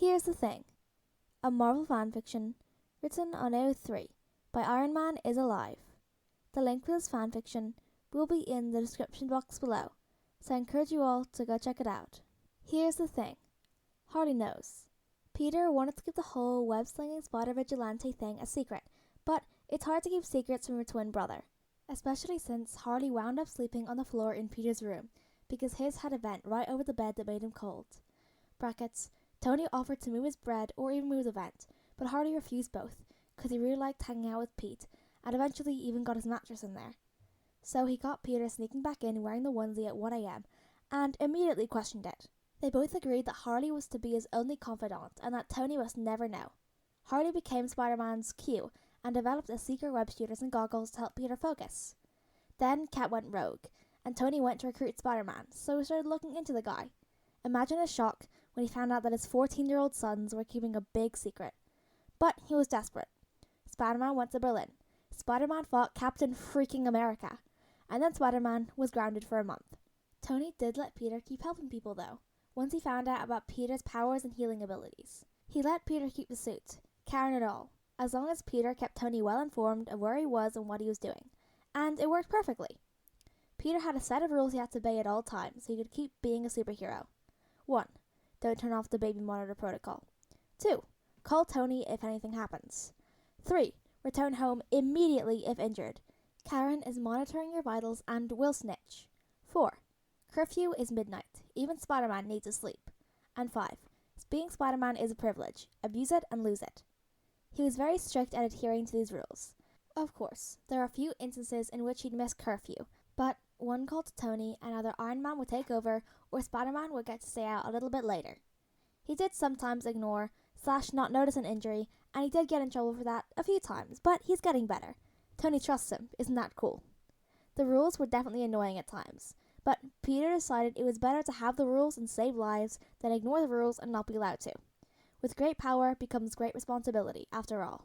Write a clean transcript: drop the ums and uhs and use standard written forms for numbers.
Here's the Thing, a Marvel fanfiction written on AO3 by Iron Man is Alive. The link for this fanfiction will be in the description box below, so I encourage you all to go check it out. Here's the thing. Harley knows. Peter wanted to keep the whole web-slinging spider vigilante thing a secret, but it's hard to keep secrets from your twin brother, especially since Harley wound up sleeping on the floor in Peter's room because his had a vent right over the bed that made him cold. Brackets, Tony offered to move his bed or even move the vent, but Harley refused both because he really liked hanging out with Pete and eventually even got his mattress in there. So he caught Peter sneaking back in wearing the onesie at 1 a.m. and immediately questioned it. They both agreed that Harley was to be his only confidant and that Tony must never know. Harley became Spider-Man's Q and developed a secret web shooters and goggles to help Peter focus. Then Cat went rogue, and Tony went to recruit Spider-Man, so he started looking into the guy. Imagine his shock when he found out that his 14-year-old sons were keeping a big secret. But he was desperate. Spider-Man went to Berlin. Spider-Man fought Captain Freaking America, and then Spider-Man was grounded for a month. Tony did let Peter keep helping people though, once he found out about Peter's powers and healing abilities. He let Peter keep the suit, carrying it all, as long as Peter kept Tony well informed of where he was and what he was doing. And it worked perfectly. Peter had a set of rules he had to obey at all times so he could keep being a superhero. 1. Don't turn off the baby monitor protocol. 2. Call Tony if anything happens. 3. Return home immediately if injured. Karen is monitoring your vitals and will snitch. 4. Curfew is midnight. Even Spider-Man needs to sleep. And 5. Being Spider-Man is a privilege. Abuse it and lose it. He was very strict at adhering to these rules. Of course, there are a few instances in which he'd miss curfew, but one called to Tony and either Iron Man would take over or Spider-Man would get to stay out a little bit later. He did sometimes ignore / not notice an injury, and he did get in trouble for that a few times, but he's getting better. Tony trusts him, isn't that cool? The rules were definitely annoying at times, but Peter decided it was better to have the rules and save lives than ignore the rules and not be allowed to. With great power becomes great responsibility, after all.